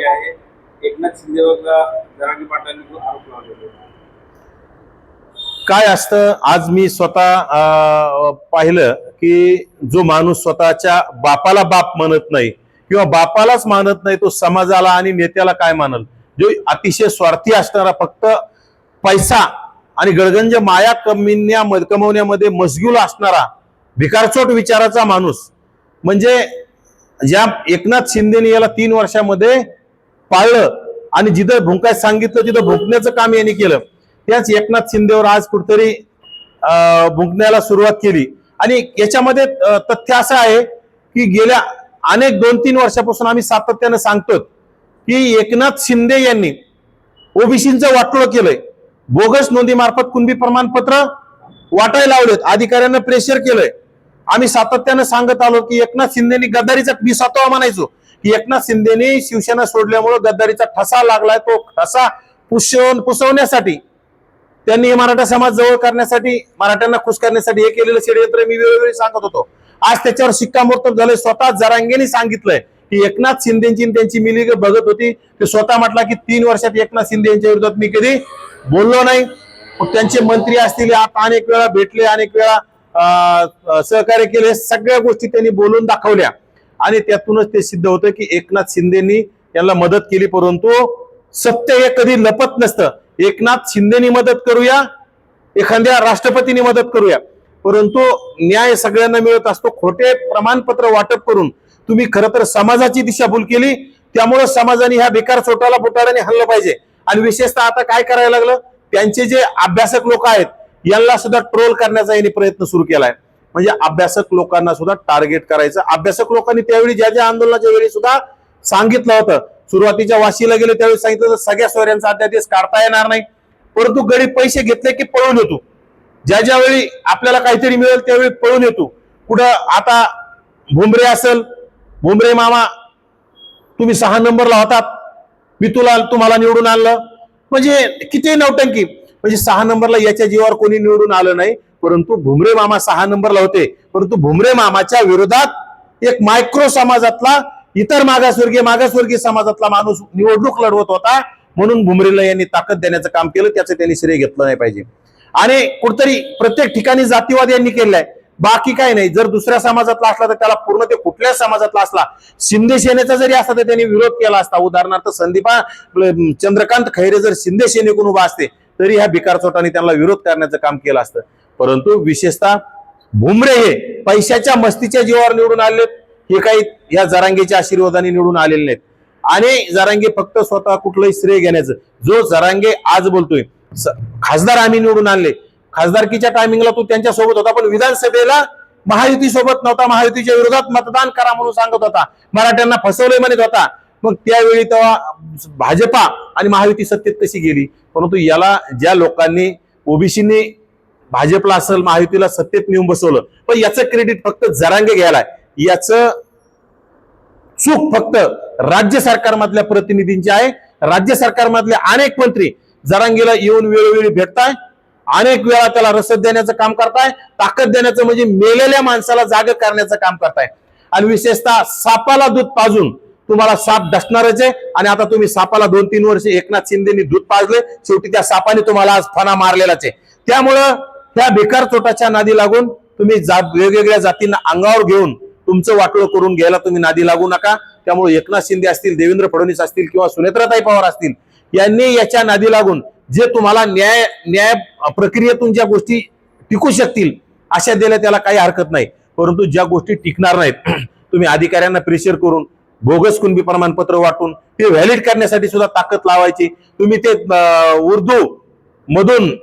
आहे. एकनाथ शिंदेवरला जरांगे पाटलांनी आरोप लावलेले. काय असतं, आज मी स्वतः पाहिलं की जो माणूस स्वतःच्या बापाला बाप म्हणत नाही किंवा बापालाच मानत नाही, तो समाजाला आणि नेत्याला काय मानल. जो अतिशय स्वार्थी असणारा, फक्त पैसा आणि गळगंज माया कमवण्यामध्ये मशगूल असणारा भिकारचोट विचाराचा माणूस, म्हणजे ज्या एकनाथ शिंदेने याला 3 वर्षामध्ये पाळलं आणि जिथं भुंकाय सांगितलं तिथं भुंकण्याचं काम यांनी केलं, त्याच एकनाथ शिंदेवर आज कुठेतरी भुंकण्याला सुरुवात केली. आणि याच्यामध्ये तथ्य असं आहे की गेल्या अनेक 2-3 वर्षापासून आम्ही सातत्यानं सांगतो की एकनाथ शिंदे यांनी ओबीसीचं वाटोळं केलंय, बोगस नोंदीमार्फत कुणबी प्रमाणपत्र वाटायला लावलेत, अधिकाऱ्यांना प्रेशर केलंय. आम्ही सातत्यानं सांगत आलो की एकनाथ शिंदेनी गद्दारीचा, मी स्वतः म्हणायचो की एकनाथ शिंदेनी शिवसेना सोडल्यामुळे गद्दारीचा ठसा लागलाय. तो ठसा पुसवण्यासाठी त्यांनी मराठा समाज जवळ करण्यासाठी, मराठ्यांना खुश करण्यासाठी हे केलेलं षडयंत्र मी वेळोवेळी सांगत होतो. आज त्याच्यावर शिक्कामोर्तब झालंय. स्वतः जरांगेंनी सांगितलंय की एकनाथ शिंदेची त्यांची मिली बघत होती. ते स्वतः म्हटला की 3 वर्षात एकनाथ शिंदे यांच्या विरोधात मी कधी बोललो नाही. त्यांचे मंत्री असतील, आता अनेक वेळा भेटले, अनेक वेळा सहकार्य केले, सगळ्या गोष्टी त्यांनी बोलून दाखवल्या आणि त्यातूनच ते सिद्ध होतं की एकनाथ शिंदेनी यांना मदत केली. परंतु सत्य हे कधी लपत नसतं. एकनाथ शिंदेनी मदत करूया, एखाद्या राष्ट्रपतींनी मदत करूया, परंतु न्याय सगळ्यांना मिळत असतो. खोटे प्रमाणपत्र वाटप करून तुम्ही खरं तर समाजाची दिशाभूल केली. त्यामुळे समाजाने ह्या बेकार चोटाला बोटाने हल्लं पाहिजे. आणि विशेषतः आता काय करायला लागलं, त्यांचे जे अभ्यासक लोक आहेत यांना सुद्धा ट्रोल करण्याचा यांनी प्रयत्न सुरू केलाय. म्हणजे अभ्यासक लोकांना सुद्धा टार्गेट करायचं. अभ्यासक लोकांनी त्यावेळी ज्या आंदोलनाच्या वेळी सुद्धा सांगितलं होतं, सुरुवातीच्या वाशीला गेले त्यावेळी सांगितलं सगळ्या सोयऱ्यांचा अध्यादेश काढता येणार नाही, परंतु गरीब पैसे घेतले की पळून येतो. ज्या वेळी आपल्याला काहीतरी मिळेल त्यावेळी पळून येतो. कुठं आता भुमरे असेल, भुमरे मामा तुम्ही 6 नंबरला होतात, मी तुम्हाला निवडून आणलं, म्हणजे किती नौटंकी. म्हणजे 6 नंबरला याच्या जीवावर कोणी निवडून आलं नाही, परंतु भुमरे मामा 6 नंबरला होते. परंतु भुमरे मामाच्या विरोधात एक मायक्रो समाजातला, इतर मागासवर्गीय समाजातला माणूस निवडणूक लढवत होता, म्हणून भुमरेला यांनी ताकद देण्याचं काम केलं. त्याचं त्यांनी श्रेय घेतलं नाही पाहिजे. आणि कुठतरी प्रत्येक ठिकाणी जातीवाद यांनी केलाय, बाकी काय नाही. जर दुसऱ्या समाजातला असला तर त्याला पूर्ण, ते कुठल्या समाजातला असला, शिंदे सेनेचा जरी असला तर त्यांनी विरोध केला असता. उदाहरणार्थ संदीपा चंद्रकांत खैरे जर शिंदे सेनेकडून उभा असते तरी ह्या भिकारचोटाने त्यांना विरोध करण्याचं काम केलं असतं. परंतु विशेषतः भुमरे हे पैशाच्या मस्तीच्या जीवावर निवडून आले, हे काही या जरांगेच्या आशीर्वादाने निवडून आलेले नाहीत. आणि जरांगे फक्त स्वतः कुठलंही श्रेय घेण्याचं, जो जरांगे आज बोलतोय खासदार आम्ही निवडून आणले, खासदारकीच्या टायमिंगला तो त्यांच्या सोबत होता, पण विधानसभेला महायुती सोबत नव्हता, महायुतीच्या विरोधात मतदान करा म्हणून सांगत होता, मराठ्यांना फसवले म्हणत होता. मग त्यावेळी तेव्हा भाजपा आणि महायुती सत्तेत कशी गेली. परंतु याला ज्या लोकांनी, ओबीसीनी भाजपला असेल महायुतीला सत्तेत नेऊन बसवलं, पण याचं क्रेडिट फक्त जरांगे घ्यायला. याचं चूक फक्त राज्य सरकारमधल्या प्रतिनिधींची आहे. राज्य सरकारमधले अनेक मंत्री जरांगेला येऊन वेळोवेळी भेटताय, अनेक वेळा त्याला रसद देण्याचं काम करताय, ताकद देण्याचं म्हणजे मेलेल्या माणसाला जाग करण्याचं काम करताय. आणि विशेषतः सापाला दूध पाजून तुम्हाला साप डसणारच आहे. आणि आता तुम्ही सापाला 2-3 वर्ष एकनाथ शिंदेनी दूध पाजले, शेवटी त्या सापाने तुम्हाला आज फणा मारलेलाच आहे. त्यामुळं त्या बेकार चोटाच्या नादी लागून तुम्ही वेगवेगळ्या जातींना अंगावर घेऊन तुमचं वाटोळं करून घ्यायला तुम्ही नादी लागू नका. त्यामुळे एकनाथ शिंदे असतील, देवेंद्र फडणवीस असतील किंवा सुनेत्राताई पवार असतील, यांनी याच्या नादी लागून जे तुम्हाला न्याय प्रक्रियेतून ज्या गोष्टी टिकू शकतील अशा दिल्या त्याला काही हरकत नाही. परंतु ज्या गोष्टी टिकणार नाहीत, तुम्ही अधिकाऱ्यांना प्रेशर करून, बोगस कुणबी प्रमाणपत्र वाटून ते व्हॅलिड करण्यासाठी सुद्धा ताकद लावायची. तुम्ही ते उर्दू मधून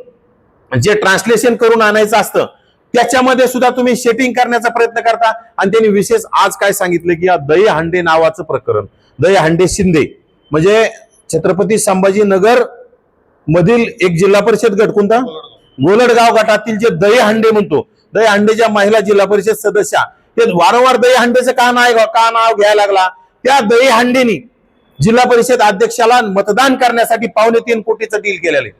जे ट्रान्सलेशन करून आणायचं असतं त्याच्यामध्ये सुद्धा तुम्ही सेटिंग करण्याचा प्रयत्न करता. आणि त्यांनी विशेष आज काय सांगितलं की या दहीहंडे नावाचं प्रकरण, दहीहंडे शिंदे म्हणजे छत्रपती संभाजीनगर मधील एक जिल्हा परिषद गट, कोणता, गोलडगाव गटातील जे दहीहंडे म्हणतो, दहीहंडेच्या महिला जिल्हा परिषद सदस्या, ते वारंवार दहीहंडेचं का नाव घ्यायला लागला. त्या दहीहंडेनी जिल्हा परिषद अध्यक्षाला मतदान करण्यासाठी 3.25 कोटीचं डील केलेलं आहे.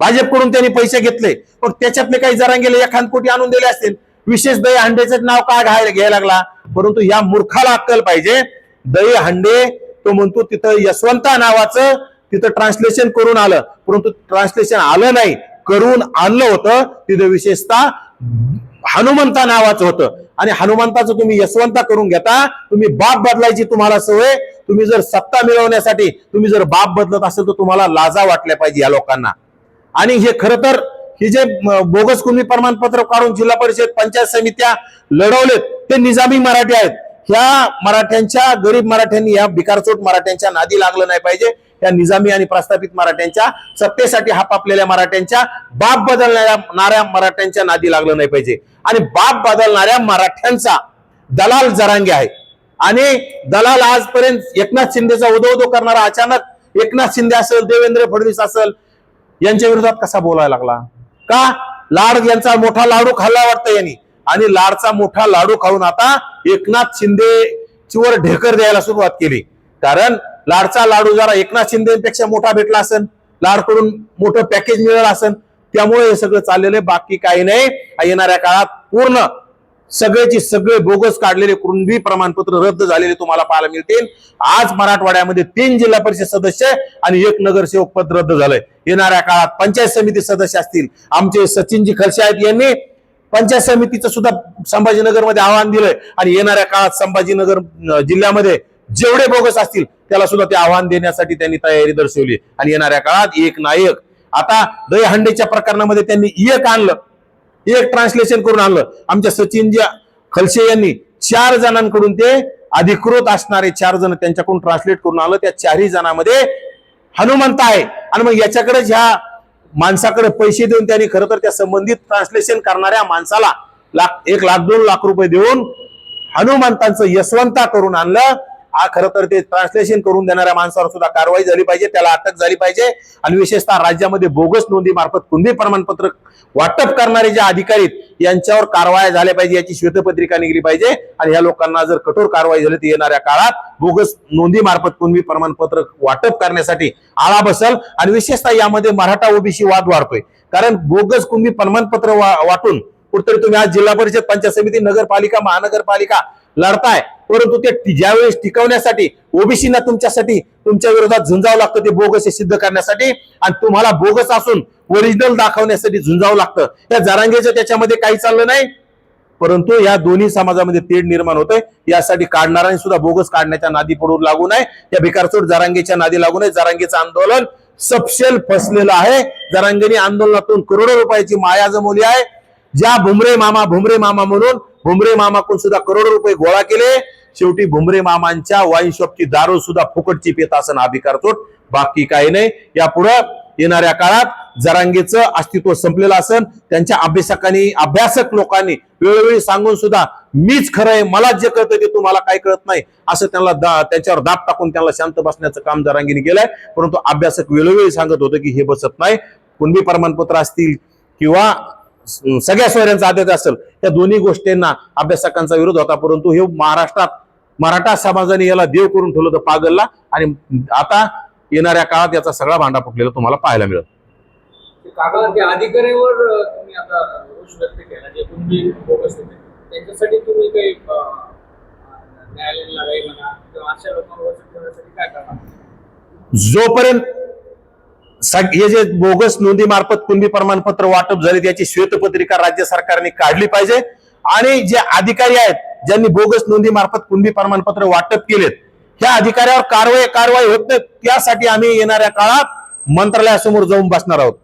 भाजपकडून त्यांनी पैसे घेतले, पण त्याच्यातले काही जरांगेला 1 कोटी आणून दिले असतील. विशेष दहीहंडेचं नाव का घ्यायला लागला. परंतु या मूर्खाला अक्कल पाहिजे. दहीहंडे तो म्हणतो तिथं यशवंता नावाचं तिथं ट्रान्सलेशन करून आलं, परंतु ट्रान्सलेशन आलं नाही, करून आणलं होतं तिथं विशेषतः हनुमंता नावाचं होतं. आणि हनुमंताचं तुम्ही यशवंता करून घेता. तुम्ही बाप बदलायची तुम्हाला सवय. तुम्ही जर सत्ता मिळवण्यासाठी तुम्ही जर बाप बदलत असेल तर तुम्हाला लाजा वाटल्या पाहिजे या लोकांना. आणि हे खरं तर हे जे बोगस कुणबी प्रमाणपत्र काढून जिल्हा परिषद पंचायत समित्या लढवलेत ते निजामी मराठी आहेत. ह्या मराठ्यांच्या गरीब मराठ्यांनी या भिकारचोट मराठ्यांच्या नादी लागलं नाही पाहिजे. या निजामी आणि प्रस्थापित मराठ्यांच्या सत्तेसाठी हापापलेल्या मराठ्यांच्या बाप बदलणाऱ्या मराठ्यांच्या नादी लागलं नाही पाहिजे. आणि बाप बदलणाऱ्या मराठ्यांचा दलाल जरांगे आहे. आणि दलाल आजपर्यंत एकनाथ शिंदेचा उदो करणारा अचानक एकनाथ शिंदे असेल, देवेंद्र फडणवीस असेल, यांच्या विरोधात कसा बोलायला लागला? का? लाड यांचा मोठा लाडू खाल्ला वाटतं यांनी. आणि लाडचा मोठा लाडू खाऊन आता एकनाथ शिंदेवर ढेकर द्यायला सुरुवात केली. कारण लाडचा लाडू जरा एकनाथ शिंदेपेक्षा मोठा भेटला असेल, लाडकडून मोठं पॅकेज मिळालं असेल, त्यामुळे हे सगळं चाललेलं आहे. बाकी काही नाही. येणाऱ्या काळात पूर्ण सगळेची सगळे बोगस काढलेले कुणबी प्रमाणपत्र रद्द झालेले तुम्हाला पाहायला मिळतील. आज मराठवाड्यामध्ये 3 जिल्हा परिषद सदस्य आणि 1 नगरसेवक पद रद्द झालंय. येणाऱ्या काळात पंचायत समिती सदस्य असतील. आमचे सचिनजी खलसे आहेत, यांनी पंचायत समितीचं सुद्धा संभाजीनगरमध्ये आव्हान दिलंय. आणि येणाऱ्या काळात संभाजीनगर जिल्ह्यामध्ये जेवढे बोगस असतील त्याला सुद्धा ते आव्हान देण्यासाठी त्यांनी तयारी दर्शवली. आणि येणाऱ्या काळात एक नायक. आता दहीहंडीच्या प्रकरणामध्ये त्यांनी आणलं, एक ट्रान्सलेशन करून आणलं. आमच्या सचिनजी खलसे यांनी 4 जणांकडून ते अधिकृत असणारे 4 जण त्यांच्याकडून ट्रान्सलेट करून आलं. त्या 4ही जणांमध्ये हनुमंत आहे. आणि मग याच्याकडे ह्या माणसाकडे पैसे देऊन त्यांनी खरं तर त्या संबंधित ट्रान्सलेशन करणाऱ्या माणसाला 1 लाख 2 लाख रुपये देऊन हनुमंतांचं यशवंता करून आणलं. हा खरं तर ते ट्रान्सलेशन करून देणाऱ्या माणसावर सुद्धा कारवाई झाली पाहिजे, त्याला अटक झाली पाहिजे. आणि विशेषतः राज्यामध्ये बोगस नोंदी मार्फत कुणबी प्रमाणपत्र वाटप करणारे जे अधिकारी यांच्यावर कारवाया झाल्या पाहिजे, याची श्वेतपत्रिका निघली पाहिजे. आणि या लोकांना जर कठोर कारवाई झाली तर येणाऱ्या काळात बोगस नोंदी मार्फत कुणबी प्रमाणपत्र वाटप करण्यासाठी आळा बसल. आणि विशेषतः यामध्ये मराठा ओबीसी वाद वाढतोय. कारण बोगस कुणबी प्रमाणपत्र वाटून कुठतरी तुम्ही आज जिल्हा परिषद पंचायत समिती नगरपालिका महानगरपालिका लढताय, परंतु ते ज्यावेळेस टिकवण्यासाठी ओबीसीना तुमच्या विरोधात झुंजावं लागतं ते बोगस हे सिद्ध करण्यासाठी. आणि तुम्हाला बोगस असून ओरिजिनल दाखवण्यासाठी झुंजावं लागतं. त्या जरांगेचं त्याच्यामध्ये काही चाललं नाही, परंतु या दोन्ही समाजामध्ये तेढ निर्माण होतंय. यासाठी काढणाऱ्यांनी सुद्धा बोगस काढण्याच्या नादी पडून लागू नये, या भिकारचोट जरांगेच्या नादी लागू नये. जरांगेचं आंदोलन सपशेल फसलेलं आहे. जरांगेने आंदोलनातून करोडो रुपयाची माया जमवली आहे. ज्या भुमरे मामा म्हणून भुमरे मामाकडून सुद्धा करोडो रुपये गोळा केले. शेवटी भुमरे मामांच्या वाईन शॉपची दारू सुद्धा फुकटची पित असन हा भिकारचोट, बाकी काही नाही. यापुढे येणाऱ्या काळात जरांगेचं अस्तित्व संपलेलं असन. त्यांच्या अभ्यासक लोकांनी वेळोवेळी सांगून सुद्धा मीच खरं आहे, मला जे कळतं ते तुम्हाला काही कळत नाही असं त्यांच्यावर दाब टाकून त्यांना शांत बसण्याचं काम जरांगेने केलंय. परंतु अभ्यासक वेळोवेळी सांगत होतं की हे बसत नाही. कुणबी प्रमाणपत्र असतील किंवा सगळ्या सोयऱ्यांचा आदेश असेल, या दोन्ही गोष्टींना अभ्यासकांचा विरोध होता. परंतु हे महाराष्ट्रात मराठा समाजाने याला देव करून ठेवलं होतं पागलला. आणि आता येणाऱ्या काळात याचा सगळा भांडा फुटलेला तुम्हाला पाहायला मिळेल. अधिकाऱ्यावर तुम्ही आता रोष व्यक्त केला, जे कुणबी बोगस होते त्यांच्यासाठी तुम्ही काही न्यायालयाला लढाई म्हणा किंवा अशा लोकांवर ठेवण्यासाठी काय करणार? जोपर्यंत हे जे बोगस नोंदी मार्फत कुणबी प्रमाणपत्र वाटप झाले त्याची श्वेतपत्रिका राज्य सरकारने काढली पाहिजे. आणि जे अधिकारी आहेत ज्यांनी बोगस नोंदी मार्फत कुणबी प्रमाणपत्र वाटप केलेत, त्या अधिकाऱ्यावर कारवाई होत नाही. त्यासाठी आम्ही येणाऱ्या काळात मंत्रालयासमोर जाऊन बसणार आहोत.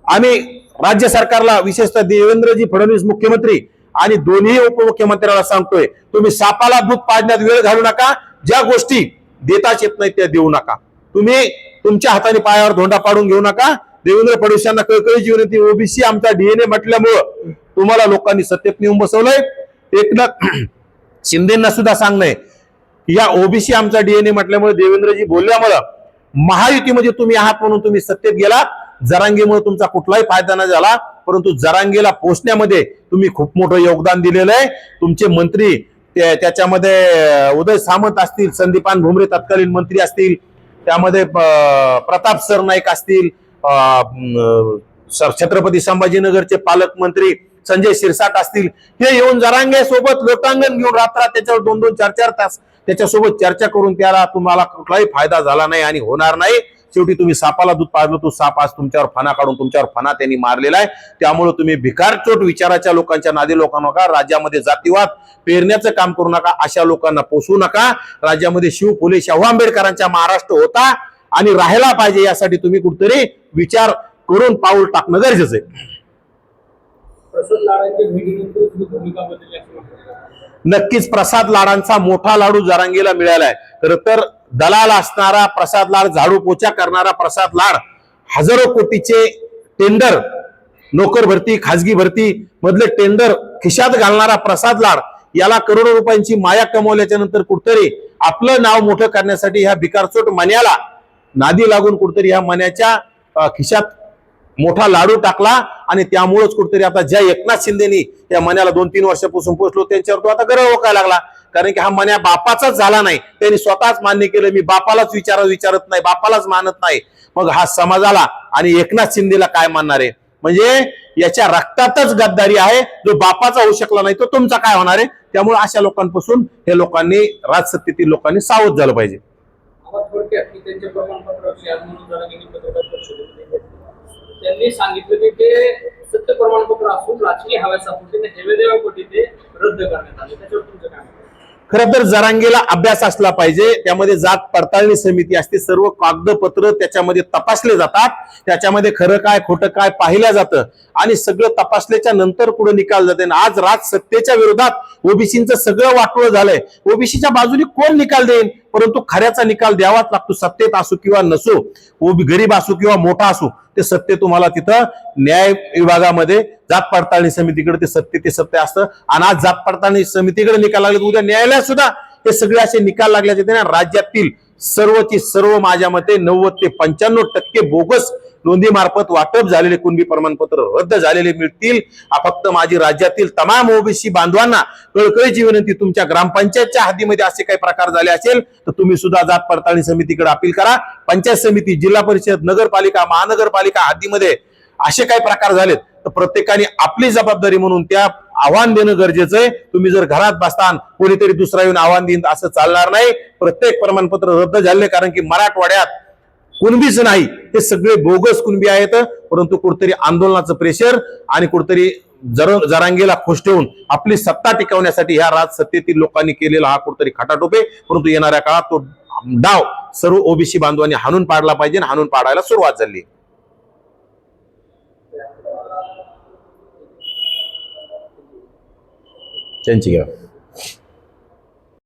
आम्ही राज्य सरकारला, विशेषतः देवेंद्रजी फडणवीस मुख्यमंत्री आणि दोन्ही उपमुख्यमंत्र्याला सांगतोय, तुम्ही सापाला दूध पाजण्यात वेळ घालू नका. ज्या गोष्टी देताच येत नाही त्या देऊ नका. तुम्ही तुमच्या हाताने पायावर धोंडा पाडून घेऊ नका. देवेंद्र फडणवीस यांना कळकळीची विनंती, ओबीसी आमचा डीएनए म्हटल्यामुळं तुम्हाला लोकांनी सत्तेत नेऊन बसवलंय. एकनाथ शिंदेना सुद्धा सांगणंय की या ओबीसी आमचा डीएनए म्हटल्यामुळे देवेंद्रजी बोलल्यामुळं महायुतीमध्ये तुम्ही आहात म्हणून तुम्ही सत्तेत गेला. जरांगेमुळे तुमचा कुठलाही फायदा नाही झाला, परंतु जरांगेला पोचण्यामध्ये तुम्ही खूप मोठं योगदान दिलेलं आहे. तुमचे मंत्री त्याच्यामध्ये उदय सामंत असतील, संदीपान भुमरे तत्कालीन मंत्री असतील, त्यामध्ये प्रताप सरनाईक असतील, छत्रपती संभाजीनगरचे पालकमंत्री संजय शिरसाट असतील, हे येऊन जरांगे सोबत लोटांगण घेऊन रात्र त्याच्यावर 2-2, 4-4 तास त्याच्यासोबत चर्चा करून त्याला तुम्हाला कुठलाही फायदा झाला नाही आणि होणार नाही. शेवटी तुम्ही सापाला दूध पाजलं, तो साप आज तुमच्यावर फणा काढून तुमच्यावर फणा त्यांनी मारलेला आहे. त्यामुळे तुम्ही भिकारचोट विचाराच्या लोकांच्या नादी लोकांना नका, राज्यामध्ये जातीवाद पेरण्याचं काम करू नका, अशा लोकांना पोसू नका. राज्यामध्ये शिव फुले शाहू आंबेडकरांचा महाराष्ट्र होता आणि राहायला पाहिजे, यासाठी तुम्ही कुठेतरी विचार करून पाऊल टाकणं गरजेचं आहे. प्रसाद लाडांच्या भेटीनंतर तुम्ही भूमिका बदलली असं म्हणतात. नक्कीच प्रसाद लाडांचा मोठा लाडू जरांगीला मिळालाय. खरं तर दलाल असणारा प्रसाद लाड, झाडू पोचा करणारा प्रसाद लाड, हजारो कोटीचे टेंडर, नोकर भरती, खाजगी भरती मधले टेंडर खिशात घालणारा प्रसाद लाड, याला करोडो रुपयांची माया कमवल्याच्या नंतर कुठतरी आपलं नाव मोठं करण्यासाठी ह्या भिकारचोट मन्याला नादी लागून कुठतरी ह्या मन्याच्या खिशात मोठा लाडू टाकला आणि त्यामुळेच कुठेतरी आता ज्या एकनाथ शिंदेनी या मन्याला 2-3 वर्षापासून पोचलो त्यांच्यावर तो आता गर्व ओकायला लागला. कारण की हा मन्या बापाचाच झाला नाही, त्यांनी स्वतःच मान्य केलं, मी बापालाच विचारत नाही, बापालाच मानत नाही. मग हा समाजाला आणि एकनाथ शिंदेला काय मानणार आहे? म्हणजे याच्या रक्तातच गद्दारी आहे. जो बापाचा होऊ शकला नाही तो तुमचा काय होणार आहे? त्यामुळे अशा लोकांपासून हे लोकांनी, राजसत्तेतील लोकांनी सावध झालं पाहिजे. थोडक्यात की त्यांच्या प्रमाणपत्राविषयी आज म्हणून जरांगीने पत्रकार परिषदेमध्ये घेतलं. त्यांनी सांगितलं की ते सत्य प्रमाणपत्र असून राजकीय हव्यासापोटी हेवेदेवापोटी ते रद्द करण्यात आले. त्याच्यावर तुमचं काय? खरं तर जरांगीला अभ्यास असला पाहिजे. त्यामध्ये जात पडताळणी समिती असते, सर्व कागदपत्र त्याच्यामध्ये तपासले जातात, त्याच्यामध्ये खरं काय खोटं काय पाहिलं जातं आणि सगळं तपासल्याच्या नंतर पुढे निकाल जाते. आज राजसत्तेच्या विरोधात ओबीसीचं सगळं वाटोळं झालंय. ओबीसीच्या बाजूने कोण निकाल देईल? परंतु खऱ्याचा निकाल द्यावाच लागतो, सत्तेत असो किंवा नसो, गरीब असो किंवा मोठा असो, ते सत्य तुम्हाला तिथं न्याय विभागामध्ये जात पडताळणी समितीकडे ते सत्य असतं. आणि आज जात पडताळणी समितीकडे निकाल लागले, उद्या न्यायालयात सुद्धा हे सगळे असे निकाल लागल्याचे ना. राज्यातील सर्वची सर्व माझ्या मते 90 ते 95% बोगस नोंदीमार्फत वाटप झालेले कुणबी प्रमाणपत्र रद्द झालेले मिळतील. फक्त माझी राज्यातील तमाम ओबीसी बांधवांना कळकळीची विनंती, तुमच्या ग्रामपंचायतच्या हद्दीमध्ये असे काही प्रकार झाले असेल तर तुम्ही सुद्धा जात पडताळणी समितीकडे अपील करा. पंचायत समिती, जिल्हा परिषद, नगरपालिका, महानगरपालिका हद्दीमध्ये असे काही प्रकार झालेत तर प्रत्येकाने आपली जबाबदारी म्हणून त्या आव्हान देणं गरजेचं आहे. तुम्ही जर घरात बसतान, कोणीतरी दुसरा येऊन आव्हान देईन असं चालणार नाही. प्रत्येक प्रमाणपत्र रद्द झाले, कारण की मराठवाड्यात कुणबीच नाही, हे सगळे बोगस कुणबी आहेत. परंतु कुठतरी आंदोलनाचं प्रेशर आणि कुठतरी जरांगीला खुश ठेवून आपली सत्ता टिकवण्यासाठी ह्या राजसत्तेतील लोकांनी केलेला हा कुठतरी खटाटोप आहे. परंतु येणाऱ्या काळात तो डाव सर्व ओबीसी बांधवांनी हाणून पाडला पाहिजे, हाणून पाडायला सुरुवात झाली. त्यांची घ्या.